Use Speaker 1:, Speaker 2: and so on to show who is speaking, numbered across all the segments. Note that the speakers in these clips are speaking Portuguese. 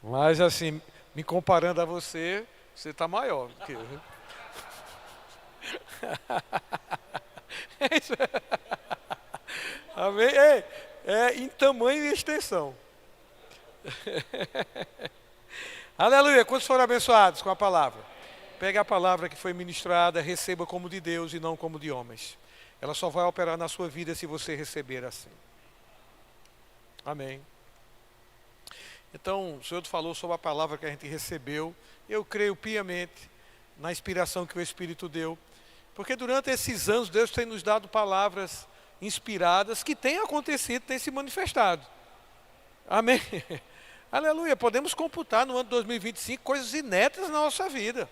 Speaker 1: Mas assim, me comparando a você, você está maior do que eu. É isso. Amém? É em tamanho e extensão. Aleluia. Quantos foram abençoados com a palavra? Pegue a palavra que foi ministrada, receba como de Deus e não como de homens. Ela só vai operar na sua vida se você receber assim. Amém. Então, o Senhor falou sobre a palavra que a gente recebeu. Eu creio piamente na inspiração que o Espírito deu. Porque durante esses anos, Deus tem nos dado palavras inspiradas que têm acontecido, têm se manifestado. Amém? Aleluia. Podemos computar no ano de 2025 coisas inéditas na nossa vida.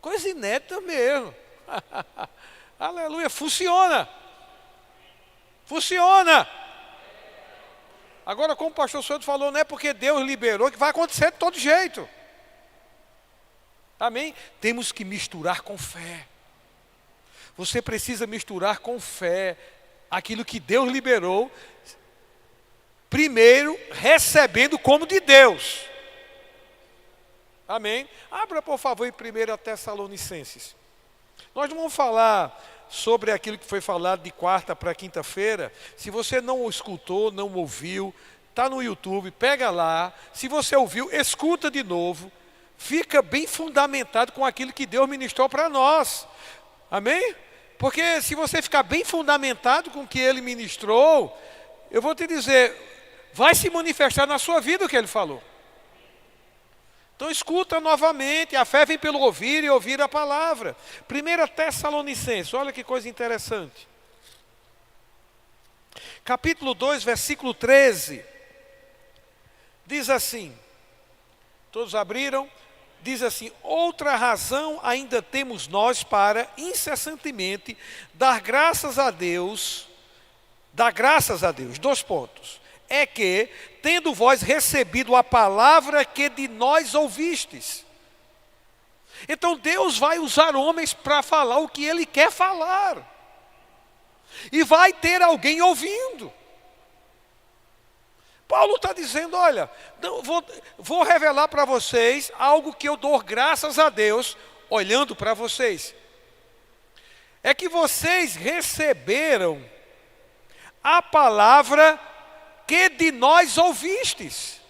Speaker 1: Coisas inéditas mesmo. Aleluia. Funciona. Funciona. Agora, como o pastor Souto falou, não é porque Deus liberou que vai acontecer de todo jeito. Amém? Temos que misturar com fé. Você precisa misturar com fé aquilo que Deus liberou, primeiro recebendo como de Deus. Amém? Abra, por favor, em 1 Tessalonicenses. Nós não vamos falar sobre aquilo que foi falado de quarta para quinta-feira. Se você não o escutou, não ouviu, está no YouTube, pega lá. Se você ouviu, escuta de novo. Fica bem fundamentado com aquilo que Deus ministrou para nós. Amém? Porque se você ficar bem fundamentado com o que Ele ministrou, eu vou te dizer, vai se manifestar na sua vida o que Ele falou. Então escuta novamente, a fé vem pelo ouvir e ouvir a palavra. 1 Tessalonicenses, olha que coisa interessante. Capítulo 2, versículo 13. Diz assim, todos abriram? Diz assim, outra razão ainda temos nós para incessantemente dar graças a Deus, dois pontos. É que, tendo vós recebido a palavra que de nós ouvistes. Então Deus vai usar homens para falar o que Ele quer falar. E vai ter alguém ouvindo. Paulo está dizendo, olha, vou revelar para vocês algo que eu dou graças a Deus, olhando para vocês. É que vocês receberam a palavra que de nós ouvistes.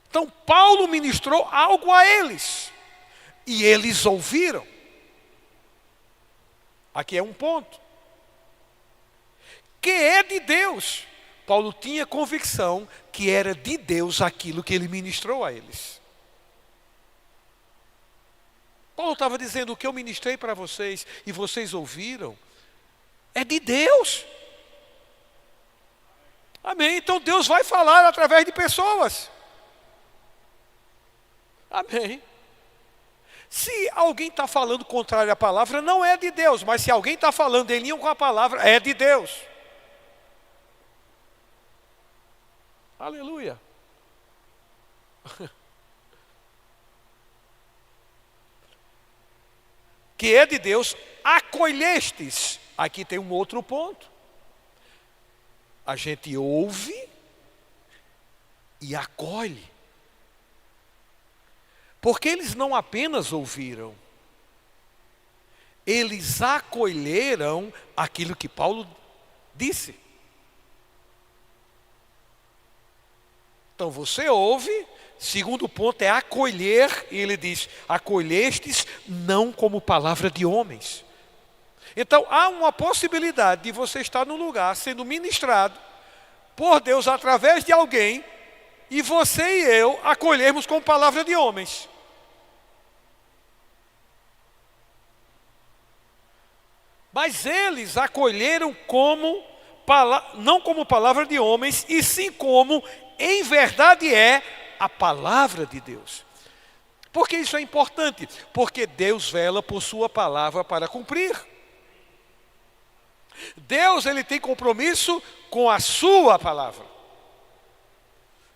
Speaker 1: Então Paulo ministrou algo a eles. E eles ouviram. Aqui é um ponto. Que é de Deus. Paulo tinha convicção que era de Deus aquilo que ele ministrou a eles. Paulo estava dizendo, o que eu ministrei para vocês e vocês ouviram, é de Deus. Amém? Então Deus vai falar através de pessoas. Amém? Se alguém está falando contrário à palavra, não é de Deus. Mas se alguém está falando em linha com a palavra, é de Deus. Aleluia. Que é de Deus, acolhestes. Aqui tem um outro ponto. A gente ouve e acolhe. Porque eles não apenas ouviram, eles acolheram aquilo que Paulo disse. Então você ouve, segundo ponto é acolher, e ele diz, acolhestes não como palavra de homens. Então há uma possibilidade de você estar num lugar sendo ministrado por Deus através de alguém, e você e eu acolhermos como palavra de homens. Mas eles acolheram como, não como palavra de homens, e sim como, em verdade é, a palavra de Deus. Por que isso é importante? Porque Deus vela por sua palavra para cumprir. Deus, ele tem compromisso com a sua palavra.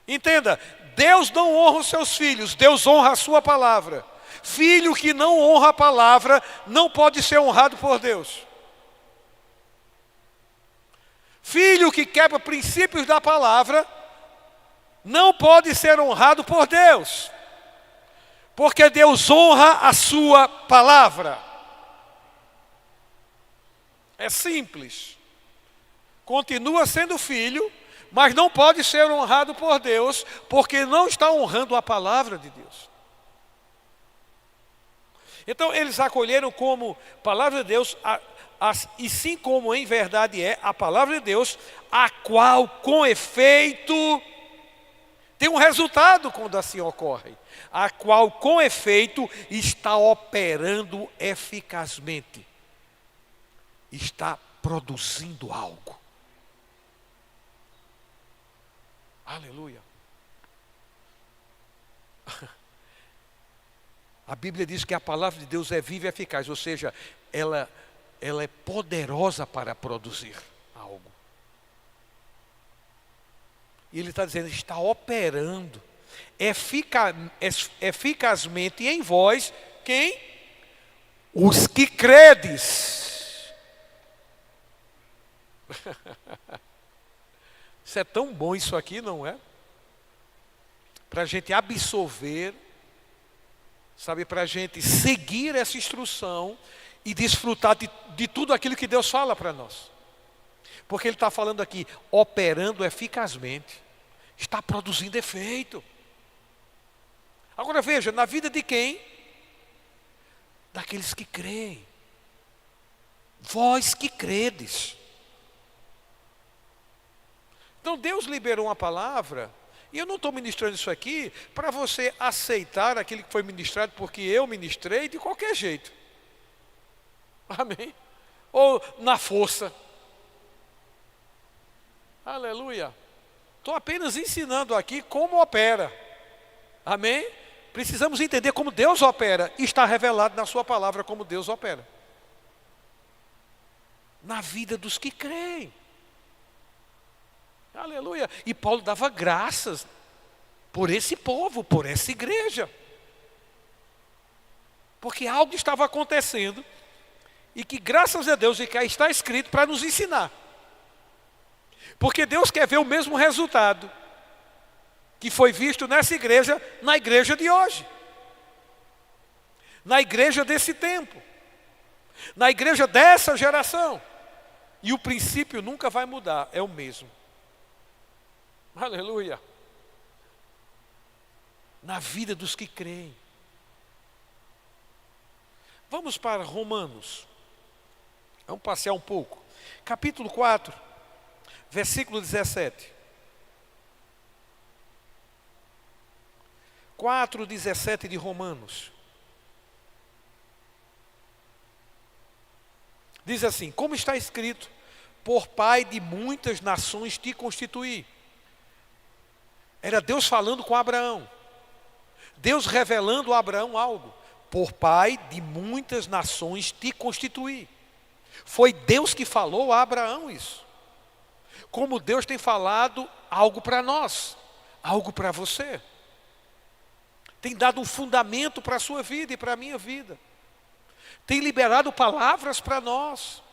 Speaker 1: Entenda, Deus não honra os seus filhos, Deus honra a sua palavra. Filho que não honra a palavra não pode ser honrado por Deus. Filho que quebra princípios da palavra não pode ser honrado por Deus, porque Deus honra a sua palavra. É simples. Continua sendo filho, mas não pode ser honrado por Deus, porque não está honrando a palavra de Deus. Então eles acolheram como palavra de Deus, e sim como em verdade é a palavra de Deus, a qual com efeito tem um resultado quando assim ocorre, a qual com efeito está operando eficazmente, está produzindo algo. Aleluia. A Bíblia diz que a palavra de Deus é viva e eficaz, ou seja, ela é poderosa para produzir algo. E ele está dizendo, está operando eficazmente em vós, quem? Os que credes. Isso é tão bom isso aqui, não é? Para a gente absorver, sabe, para a gente seguir essa instrução e desfrutar de tudo aquilo que Deus fala para nós. Porque ele está falando aqui, operando eficazmente, está produzindo efeito. Agora veja, na vida de quem? Daqueles que creem. Vós que credes. Então Deus liberou uma palavra, e eu não estou ministrando isso aqui para você aceitar aquilo que foi ministrado porque eu ministrei de qualquer jeito. Amém? Ou na força. Aleluia. Estou apenas ensinando aqui como opera. Amém? Precisamos entender como Deus opera. E está revelado na sua palavra como Deus opera. Na vida dos que creem. Aleluia. E Paulo dava graças por esse povo, por essa igreja. Porque algo estava acontecendo e que graças a Deus e que está escrito para nos ensinar. Porque Deus quer ver o mesmo resultado que foi visto nessa igreja, na igreja de hoje. Na igreja desse tempo. Na igreja dessa geração. E o princípio nunca vai mudar, é o mesmo. Aleluia. Na vida dos que creem. Vamos para Romanos. Vamos passear um pouco. Capítulo 4, versículo 17. 4:17 de Romanos. Diz assim, como está escrito, por pai de muitas nações te constituí. Era Deus falando com Abraão. Deus revelando a Abraão algo. Por pai de muitas nações te constituí. Foi Deus que falou a Abraão isso. Como Deus tem falado algo para nós, algo para você. Tem dado um fundamento para a sua vida e para a minha vida. Tem liberado palavras para nós.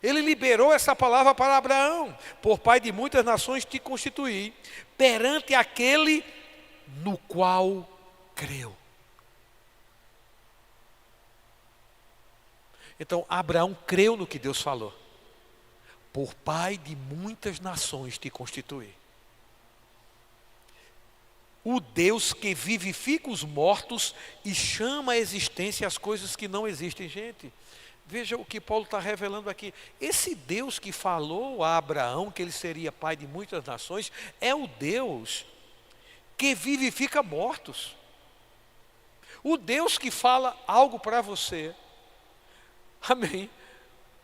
Speaker 1: Ele liberou essa palavra para Abraão. Por pai de muitas nações te constituí, perante aquele no qual creu. Então Abraão creu no que Deus falou. Por pai de muitas nações te constituí. O Deus que vivifica os mortos e chama à existência as coisas que não existem. Gente, veja o que Paulo está revelando aqui. Esse Deus que falou a Abraão que ele seria pai de muitas nações, é o Deus que vivifica mortos. O Deus que fala algo para você. Amém.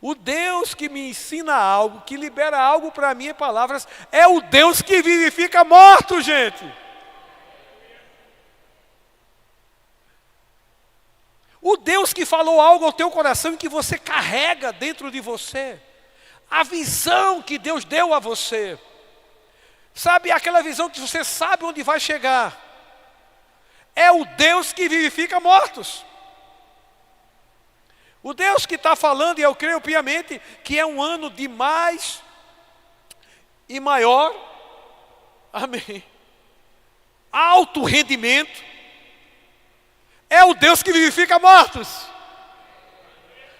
Speaker 1: O Deus que me ensina algo, que libera algo para mim em palavras, é o Deus que vivifica mortos, gente. O Deus que falou algo ao teu coração e que você carrega dentro de você. A visão que Deus deu a você. Sabe, aquela visão que você sabe onde vai chegar. É o Deus que vivifica mortos. O Deus que está falando, e eu creio piamente, que é um ano de mais e maior Amém. Alto rendimento. É o Deus que vivifica mortos.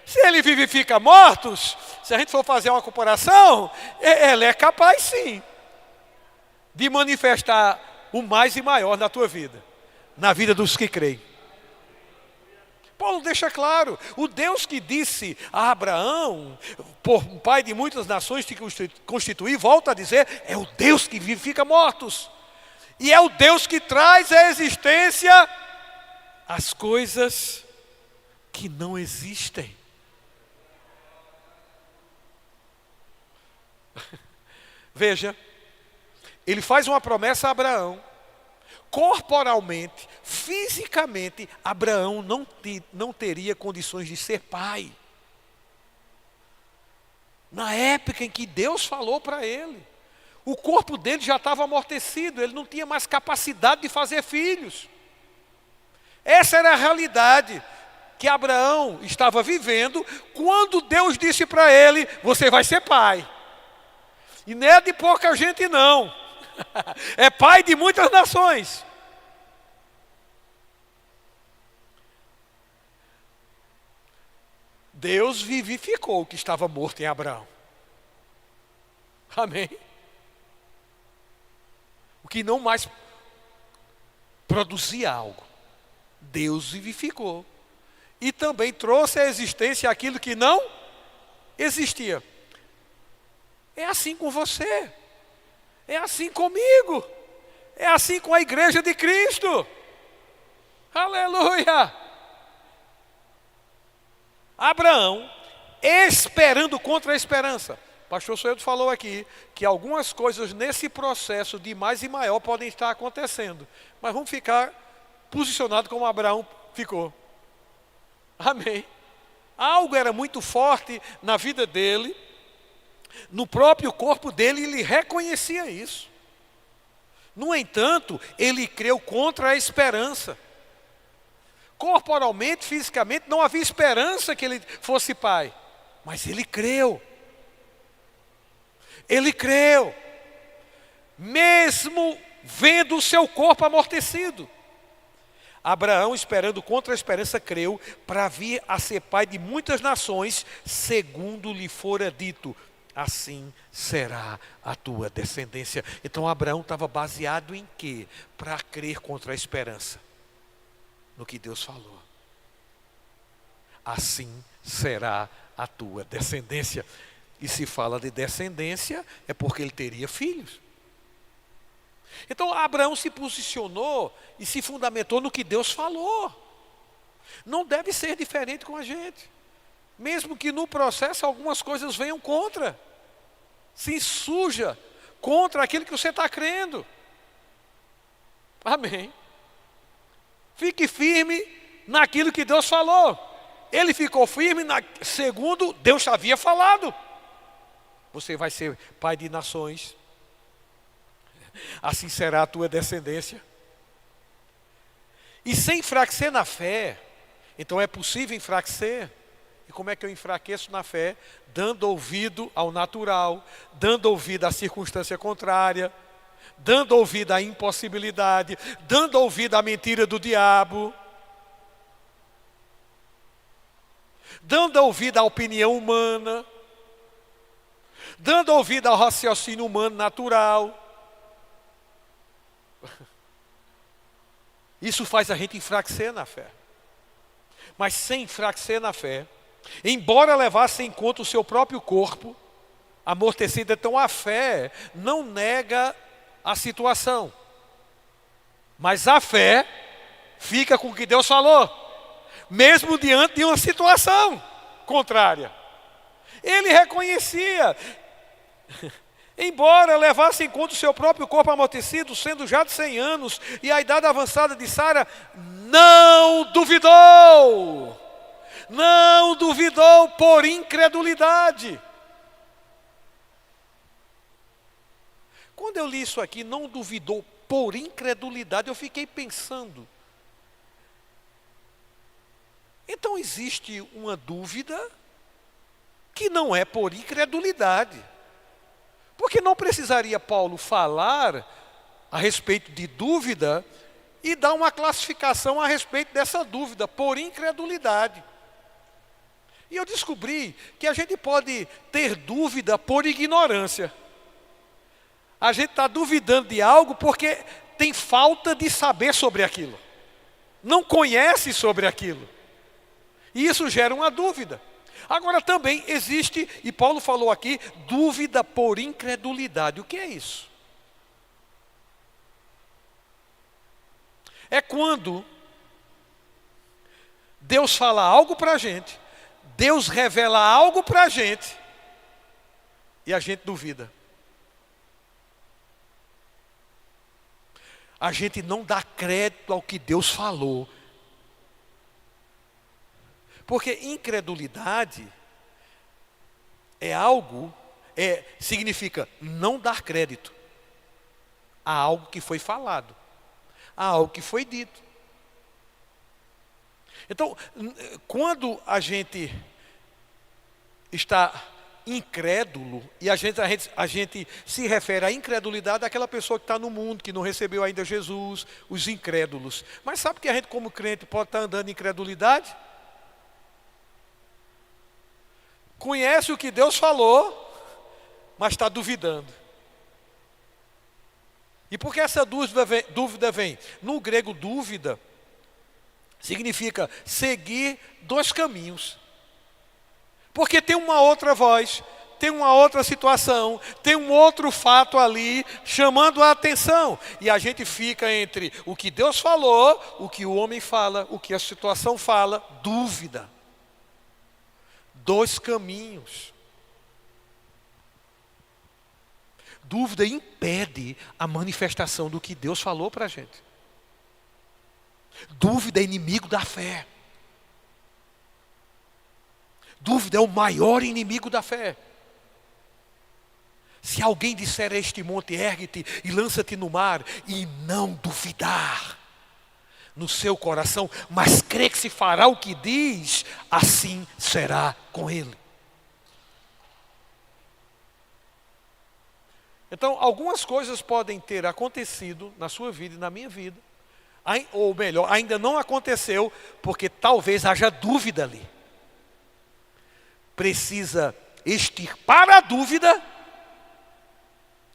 Speaker 1: Se ele vivifica mortos, se a gente for fazer uma comparação, ele é capaz sim de manifestar o mais e maior na tua vida, na vida dos que creem. Paulo deixa claro, o Deus que disse a Abraão, por pai de muitas nações te constituir, volta a dizer, é o Deus que vivifica mortos. E é o Deus que traz à existência as coisas que não existem. Veja, ele faz uma promessa a Abraão. Corporalmente, fisicamente, Abraão não teria condições de ser pai. Na época em que Deus falou para ele, o corpo dele já estava amortecido, ele não tinha mais capacidade de fazer filhos. Essa era a realidade que Abraão estava vivendo quando Deus disse para ele, você vai ser pai. E não é de pouca gente não. É pai de muitas nações. Deus vivificou o que estava morto em Abraão. Amém? O que não mais produzia algo. Deus vivificou. E também trouxe à existência aquilo que não existia. É assim com você. É assim comigo. É assim com a igreja de Cristo. Aleluia! Abraão, esperando contra a esperança. O pastor Soedo falou aqui que algumas coisas nesse processo de mais e maior podem estar acontecendo. Mas vamos ficar posicionados como Abraão ficou. Amém. Algo era muito forte na vida dele. No próprio corpo dele, ele reconhecia isso. No entanto, ele creu contra a esperança. Corporalmente, fisicamente, não havia esperança que ele fosse pai. Mas ele creu. Ele creu. Mesmo vendo o seu corpo amortecido. Abraão, esperando contra a esperança, creu para vir a ser pai de muitas nações, segundo lhe fora dito. Assim será a tua descendência. Então Abraão estava baseado em quê? Para crer contra a esperança. No que Deus falou. Assim será a tua descendência. E se fala de descendência, é porque ele teria filhos. Então Abraão se posicionou e se fundamentou no que Deus falou. Não deve ser diferente com a gente. Mesmo que no processo algumas coisas venham contra. Se insurja contra aquilo que você está crendo. Amém. Fique firme naquilo que Deus falou. Ele ficou firme segundo Deus havia falado. Você vai ser pai de nações. Assim será a tua descendência. E sem enfraquecer na fé. Então é possível enfraquecer. E como é que eu enfraqueço na fé? Dando ouvido ao natural, dando ouvido à circunstância contrária, dando ouvido à impossibilidade, dando ouvido à mentira do diabo, dando ouvido à opinião humana, dando ouvido ao raciocínio humano natural. Isso faz a gente enfraquecer na fé. Mas sem enfraquecer na fé, embora levasse em conta o seu próprio corpo amortecido, então a fé não nega a situação. Mas a fé fica com o que Deus falou, mesmo diante de uma situação contrária. Ele reconhecia, embora levasse em conta o seu próprio corpo amortecido, sendo já de 100 anos, e a idade avançada de Sara, não duvidou. Não duvidou por incredulidade. Quando eu li isso aqui, não duvidou por incredulidade, eu fiquei pensando. Então existe uma dúvida que não é por incredulidade. Porque não precisaria Paulo falar a respeito de dúvida e dá uma classificação a respeito dessa dúvida, por incredulidade. E eu descobri que a gente pode ter dúvida por ignorância. A gente está duvidando de algo porque tem falta de saber sobre aquilo. Não conhece sobre aquilo. E isso gera uma dúvida. Agora também existe, e Paulo falou aqui, dúvida por incredulidade. O que é isso? É quando Deus fala algo para a gente, Deus revela algo para a gente, e a gente duvida. A gente não dá crédito ao que Deus falou. Porque incredulidade é algo, significa não dar crédito a algo que foi falado, a algo que foi dito. Então, quando a gente está incrédulo, e a gente se refere à incredulidade àquela pessoa que está no mundo, que não recebeu ainda Jesus, os incrédulos. Mas sabe que a gente como crente pode estar andando em incredulidade? Conhece o que Deus falou, mas está duvidando. E por que essa dúvida vem? No grego, dúvida significa seguir dois caminhos. Porque tem uma outra voz, tem uma outra situação, tem um outro fato ali chamando a atenção. E a gente fica entre o que Deus falou, o que o homem fala, o que a situação fala, dúvida. Dois caminhos. Dúvida impede a manifestação do que Deus falou para a gente. Dúvida é inimigo da fé. Dúvida é o maior inimigo da fé. Se alguém disser a este monte, ergue-te e lança-te no mar, e não duvidar no seu coração, mas crê que se fará o que diz, assim será com ele. Então, algumas coisas podem ter acontecido na sua vida e na minha vida, ou melhor, ainda não aconteceu, porque talvez haja dúvida ali. Precisa extirpar a dúvida,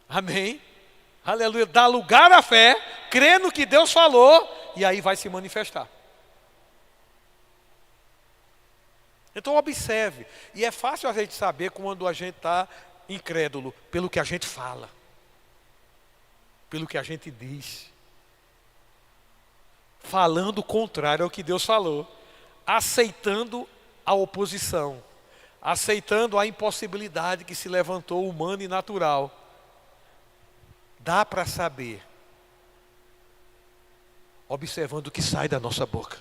Speaker 1: amém, aleluia, dar lugar à fé, crer no que Deus falou, e aí vai se manifestar. Então observe, e é fácil a gente saber quando a gente está incrédulo, pelo que a gente fala, pelo que a gente diz, falando o contrário ao que Deus falou, aceitando a oposição, aceitando a impossibilidade que se levantou humana e natural. Dá para saber, observando o que sai da nossa boca,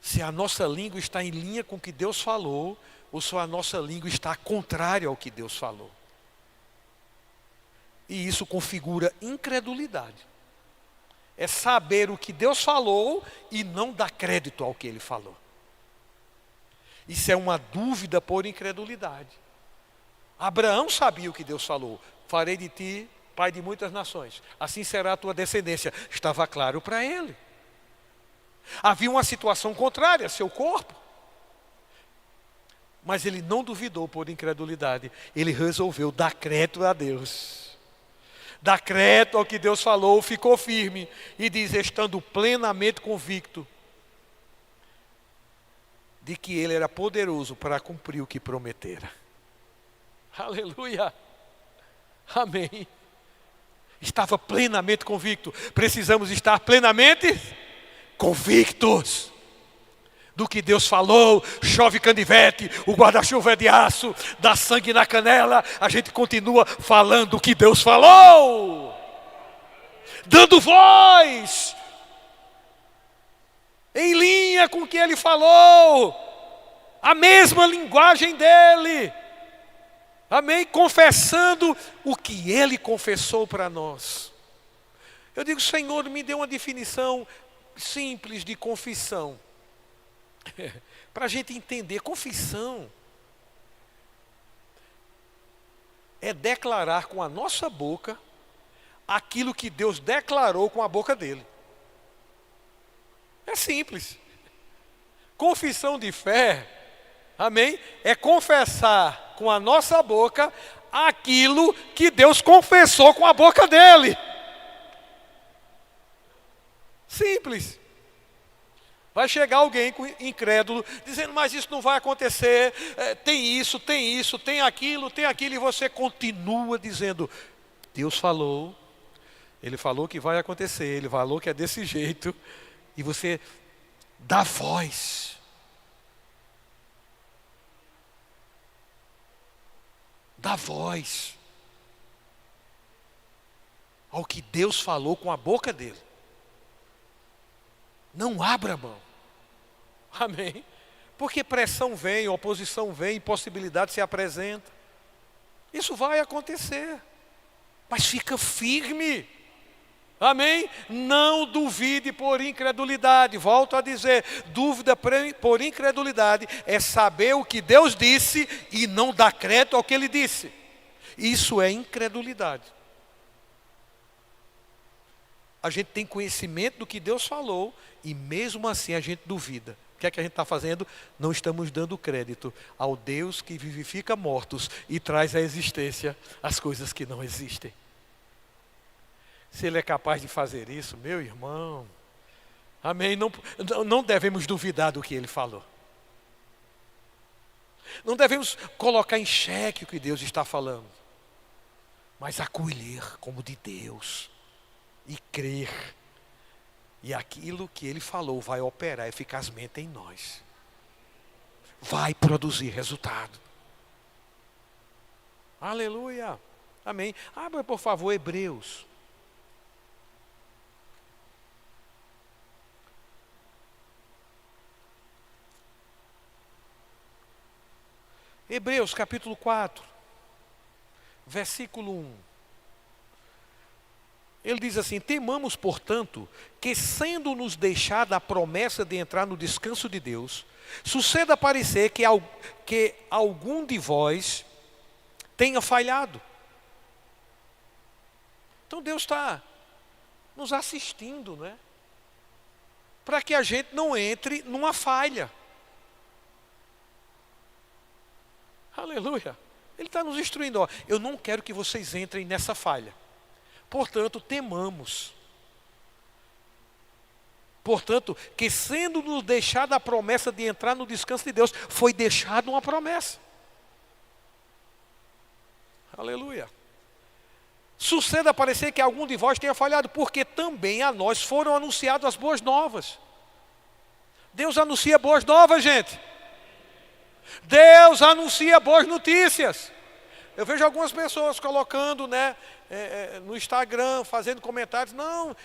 Speaker 1: se a nossa língua está em linha com o que Deus falou, ou se a nossa língua está contrária ao que Deus falou. E isso configura incredulidade. É saber o que Deus falou e não dar crédito ao que Ele falou. Isso é uma dúvida por incredulidade. Abraão sabia o que Deus falou. Farei de ti pai de muitas nações. Assim será a tua descendência. Estava claro para ele. Havia uma situação contrária, seu corpo. Mas ele não duvidou por incredulidade. Ele resolveu dar crédito a Deus. Dar crédito ao que Deus falou, ficou firme. E diz, estando plenamente convicto de que ele era poderoso para cumprir o que prometera. Aleluia. Amém. Estava plenamente convicto. Precisamos estar plenamente convictos do que Deus falou. Chove canivete, o guarda-chuva é de aço, dá sangue na canela. A gente continua falando o que Deus falou, dando voz em linha com o que Ele falou, a mesma linguagem dEle, amém? Confessando o que Ele confessou para nós. Eu digo, Senhor, me dê uma definição simples de confissão, para a gente entender. Confissão é declarar com a nossa boca aquilo que Deus declarou com a boca dele. É simples. Confissão de fé, amém? É confessar com a nossa boca aquilo que Deus confessou com a boca dele. Simples. Vai chegar alguém incrédulo, dizendo, mas isso não vai acontecer, tem isso, tem aquilo, e você continua dizendo, Deus falou, Ele falou que vai acontecer, Ele falou que é desse jeito, e você dá voz. Dá voz ao que Deus falou com a boca dele. Não abra mão. Amém? Porque pressão vem, oposição vem, impossibilidade se apresenta. Isso vai acontecer. Mas fica firme. Amém? Não duvide por incredulidade. Volto a dizer, dúvida por incredulidade é saber o que Deus disse e não dar crédito ao que Ele disse. Isso é incredulidade. A gente tem conhecimento do que Deus falou e mesmo assim a gente duvida. O que é que a gente está fazendo? Não estamos dando crédito ao Deus que vivifica mortos e traz à existência as coisas que não existem. Se Ele é capaz de fazer isso, meu irmão, amém, não devemos duvidar do que Ele falou. Não devemos colocar em xeque o que Deus está falando, mas acolher como de Deus e crer. E aquilo que Ele falou vai operar eficazmente em nós. Vai produzir resultado. Aleluia. Amém. Abra, por favor, Hebreus. Hebreus capítulo 4, versículo 1. Ele diz assim, temamos, portanto, que sendo-nos deixada a promessa de entrar no descanso de Deus, suceda parecer que algum de vós tenha falhado. Então Deus está nos assistindo, né? Para que a gente não entre numa falha. Aleluia. Ele está nos instruindo, ó, eu não quero que vocês entrem nessa falha. Portanto, temamos. Portanto, que sendo-nos deixada a promessa de entrar no descanso de Deus, foi deixada uma promessa. Aleluia. Suceda parecer que algum de vós tenha falhado, porque também a nós foram anunciadas as boas novas. Deus anuncia boas novas, gente. Deus anuncia boas notícias. Eu vejo algumas pessoas colocando, né, no Instagram, fazendo comentários. Não,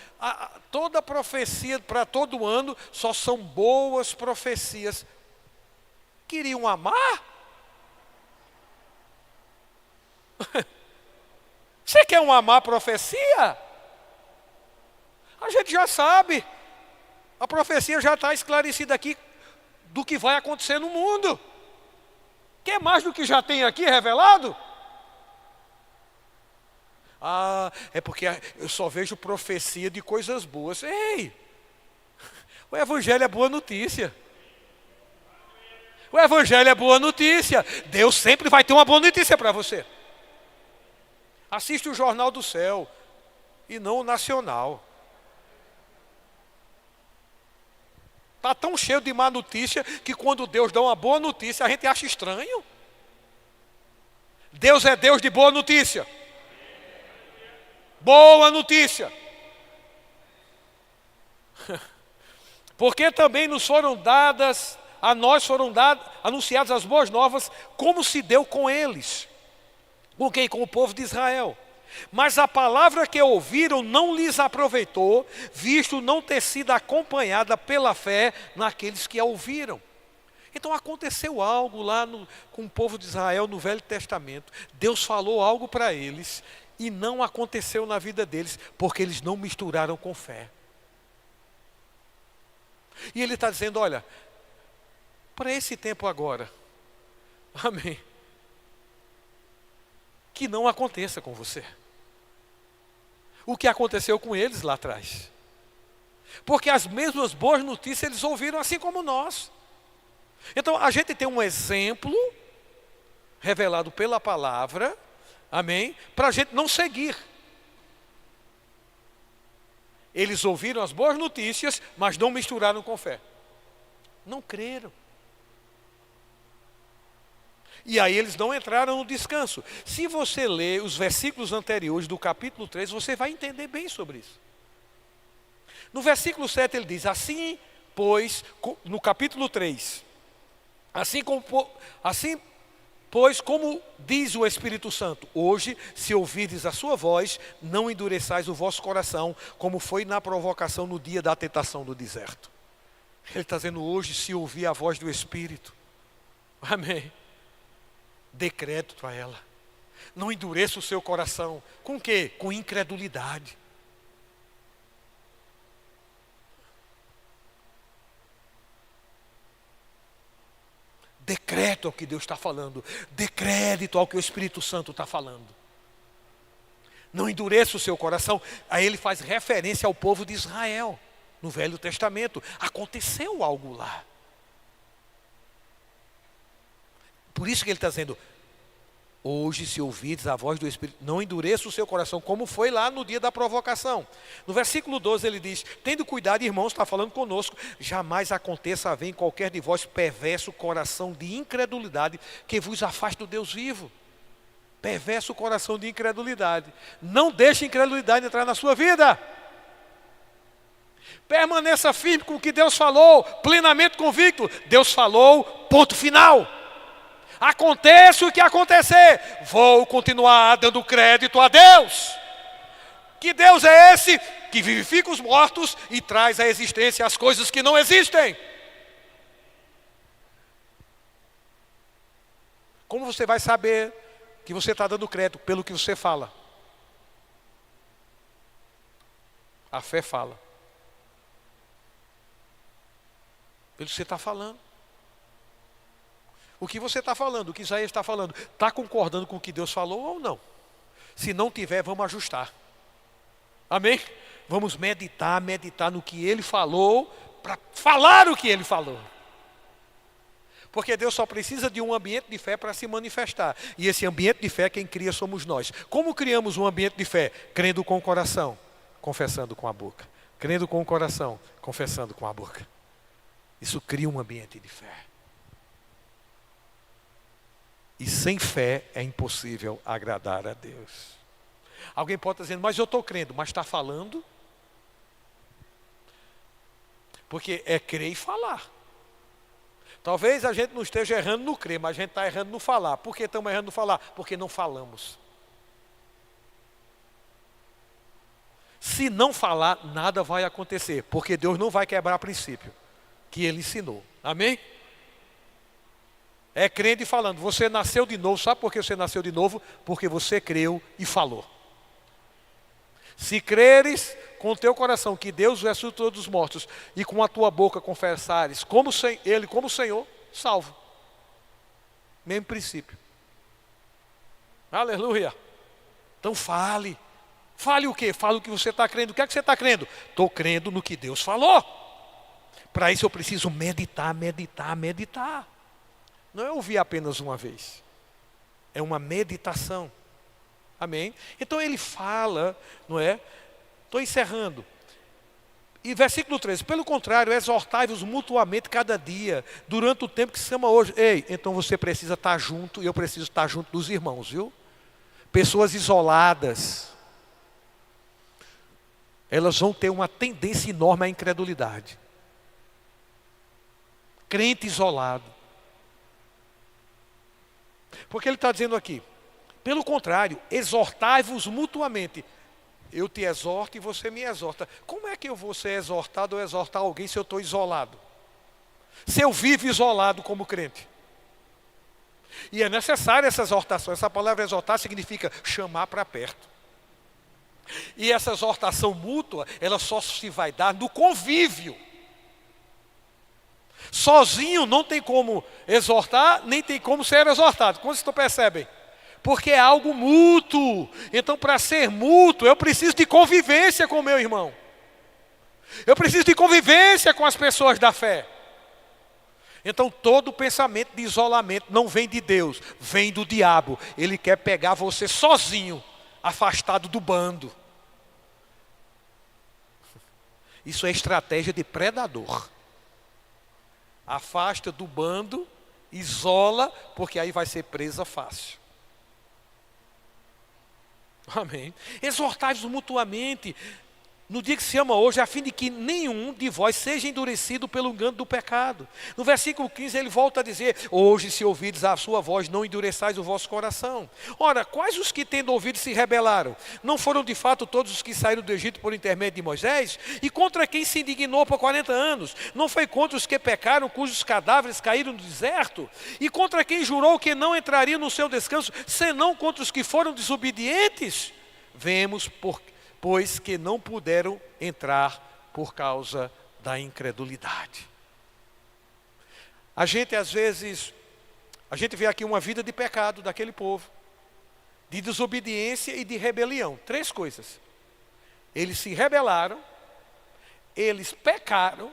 Speaker 1: toda profecia para todo ano só são boas profecias. Queriam amar? Você quer uma má profecia? A gente já sabe. A profecia já está esclarecida aqui do que vai acontecer no mundo. Quer mais do que já tem aqui revelado? Ah, é porque eu só vejo profecia de coisas boas. Ei, o Evangelho é boa notícia. O Evangelho é boa notícia. Deus sempre vai ter uma boa notícia para você. Assiste o Jornal do Céu e não o Nacional. Está tão cheio de má notícia que quando Deus dá uma boa notícia a gente acha estranho. Deus é Deus de boa notícia. Boa notícia. Porque também nos foram dadas, a nós foram anunciadas as boas novas, como se deu com eles. Com quem? Com o povo de Israel. Mas a palavra que ouviram não lhes aproveitou, visto não ter sido acompanhada pela fé naqueles que a ouviram. Então aconteceu algo lá com o povo de Israel no Velho Testamento. Deus falou algo para eles e não aconteceu na vida deles, porque eles não misturaram com fé. E Ele está dizendo, olha, para esse tempo agora, amém, que não aconteça com você. o que aconteceu com eles lá atrás. Porque as mesmas boas notícias eles ouviram assim como nós. Então a gente tem um exemplo revelado pela palavra, amém, para a gente não seguir. Eles ouviram as boas notícias, mas não misturaram com fé. Não creram. E aí eles não entraram no descanso. Se você ler os versículos anteriores do capítulo 3, você vai entender bem sobre isso. No versículo 7 ele diz, assim, pois, no capítulo 3, assim, pois, como diz o Espírito Santo, hoje, se ouvirdes a sua voz, não endureçais o vosso coração, como foi na provocação no dia da tentação do deserto. Ele está dizendo, hoje, se ouvir a voz do Espírito, amém, dê crédito a ela. Não endureça o seu coração. Com o quê? Com incredulidade. Dê crédito ao que Deus está falando. Dê crédito ao que o Espírito Santo está falando. Não endureça o seu coração. Aí ele faz referência ao povo de Israel. No Velho Testamento. Aconteceu algo lá. Por isso que ele está dizendo, hoje se ouvirdes a voz do Espírito, não endureça o seu coração, como foi lá no dia da provocação. No versículo 12 ele diz, tendo cuidado, irmãos, está falando conosco, jamais aconteça haver em qualquer de vós perverso coração de incredulidade, que vos afaste do Deus vivo. Perverso coração de incredulidade. Não deixe a incredulidade entrar na sua vida. Permaneça firme com o que Deus falou, plenamente convicto. Deus falou, ponto final. Aconteça o que acontecer, vou continuar dando crédito a Deus. Que Deus é esse que vivifica os mortos e traz à existência as coisas que não existem. Como você vai saber que você está dando crédito pelo que você fala? A fé fala. Pelo que você está falando. O que você está falando, o que Isaías está falando, está concordando com o que Deus falou ou não? Se não tiver, vamos ajustar. Amém? Vamos meditar no que Ele falou, para falar o que Ele falou. Porque Deus só precisa de um ambiente de fé para se manifestar. E esse ambiente de fé, quem cria somos nós. Como criamos um ambiente de fé? Crendo com o coração, confessando com a boca. Crendo com o coração, confessando com a boca. Isso cria um ambiente de fé. E sem fé é impossível agradar a Deus. Alguém pode estar dizendo, mas eu estou crendo, mas está falando? Porque é crer e falar. Talvez a gente não esteja errando no crer, mas a gente está errando no falar. Por que estamos errando no falar? Porque não falamos. Se não falar, nada vai acontecer, porque Deus não vai quebrar princípio que Ele ensinou. Amém? É crendo e falando. Você nasceu de novo. Sabe por que você nasceu de novo? Porque você creu e falou. Se creres com o teu coração que Deus ressuscitou dos mortos e com a tua boca confessares Ele como Senhor, salvo. Mesmo princípio. Aleluia. Então fale. Fale o quê? Fale o que você está crendo. O que é que você está crendo? Estou crendo no que Deus falou. Para isso eu preciso meditar. Não é ouvir apenas uma vez. É uma meditação. Amém? Então ele fala, não é? Estou encerrando. E versículo 13. Pelo contrário, exortai-vos mutuamente cada dia, durante o tempo que se chama hoje. Ei, então você precisa estar junto, e eu preciso estar junto dos irmãos, viu? Pessoas isoladas. Elas vão ter uma tendência enorme à incredulidade. Crente isolado. Porque ele está dizendo aqui, pelo contrário, exortai-vos mutuamente. Eu te exorto e você me exorta. Como é que eu vou ser exortado ou exortar alguém se eu estou isolado? Se eu vivo isolado como crente? E é necessária essa exortação. Essa palavra exortar significa chamar para perto. E essa exortação mútua, ela só se vai dar no convívio. Sozinho não tem como exortar, nem tem como ser exortado. Quando vocês percebem? porque é algo mútuo. Então, para ser mútuo, eu preciso de convivência com o meu irmão. Eu preciso de convivência com as pessoas da fé. Então, todo pensamento de isolamento não vem de Deus, vem do diabo. Ele quer pegar você sozinho, afastado do bando. Isso é estratégia de predador. Afasta do bando, isola, porque aí vai ser presa fácil. Amém. Exortai-vos mutuamente no dia que se ama hoje, a fim de que nenhum de vós seja endurecido pelo engano do pecado. No versículo 15 ele volta a dizer: hoje, se ouvides a sua voz, não endureçais o vosso coração. Ora, quais os que tendo ouvido se rebelaram? Não foram de fato todos os que saíram do Egito por intermédio de Moisés? E contra quem se indignou por 40 anos? Não foi contra os que pecaram, cujos cadáveres caíram no deserto? E contra quem jurou que não entraria no seu descanso, senão contra os que foram desobedientes? Vemos pois que não puderam entrar por causa da incredulidade. A gente às vezes, vê aqui uma vida de pecado daquele povo, de desobediência e de rebelião. 3 coisas. Eles se rebelaram, eles pecaram,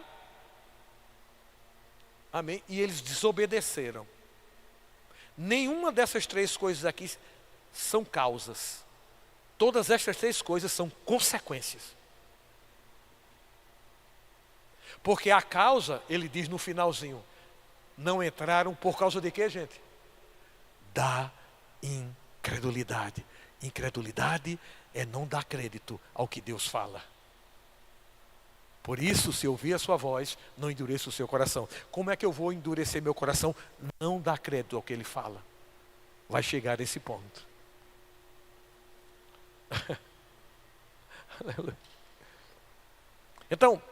Speaker 1: amém, e eles desobedeceram. Nenhuma dessas 3 coisas aqui são causas. Todas estas 3 coisas são consequências. Porque a causa, ele diz no finalzinho, não entraram por causa de quê, gente? Da incredulidade. Incredulidade é não dar crédito ao que Deus fala. Por isso, se ouvir a sua voz, não endureça o seu coração. Como é que eu vou endurecer meu coração? Não dar crédito ao que ele fala. Vai chegar a esse ponto. Então,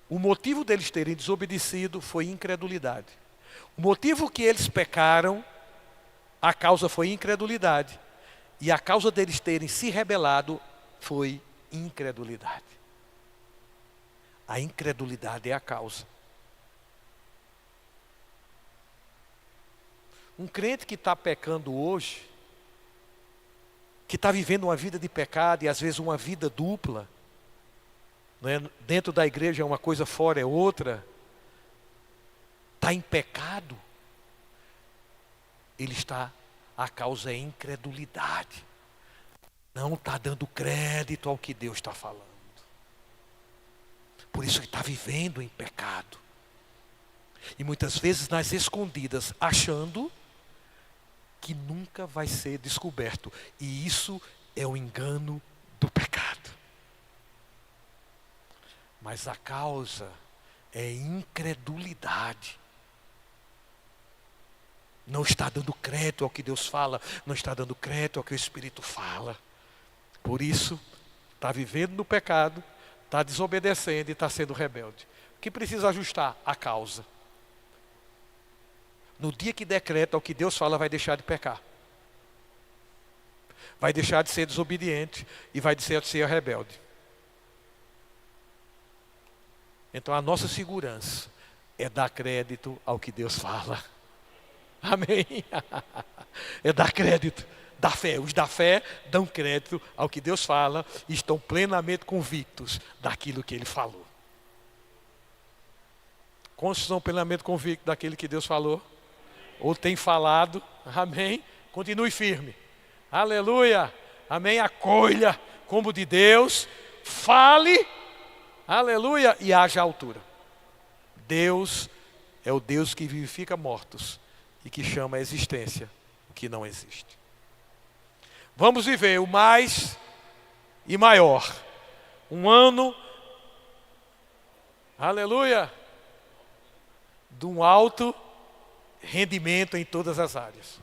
Speaker 1: o motivo deles terem desobedecido foi incredulidade. O motivo que eles pecaram, a causa foi incredulidade. E a causa deles terem se rebelado foi incredulidade. A incredulidade é a causa. Um crente que está pecando hoje, que está vivendo uma vida de pecado e às vezes uma vida dupla, né? Dentro da igreja é uma coisa, fora é outra, está em pecado, a causa é incredulidade, não está dando crédito ao que Deus está falando, por isso que está vivendo em pecado, e muitas vezes nas escondidas, achando que nunca vai ser descoberto. E isso é o engano do pecado. Mas a causa é incredulidade. Não está dando crédito ao que Deus fala, não está dando crédito ao que o Espírito fala. Por isso, está vivendo no pecado, está desobedecendo e está sendo rebelde. O que precisa ajustar? A causa. No dia que decreta o que Deus fala, vai deixar de pecar. Vai deixar de ser desobediente e vai deixar de ser rebelde. Então a nossa segurança é dar crédito ao que Deus fala. Amém? É dar crédito da fé. Os da fé dão crédito ao que Deus fala e estão plenamente convictos daquilo que Ele falou. Quantos estão plenamente convictos daquilo que Deus falou? Ou tem falado, amém? Continue firme, aleluia, amém? Acolha como de Deus, fale, aleluia, e haja altura. Deus é o Deus que vivifica mortos e que chama a existência o que não existe. Vamos viver o mais e maior, um ano, aleluia, de um alto rendimento em todas as áreas.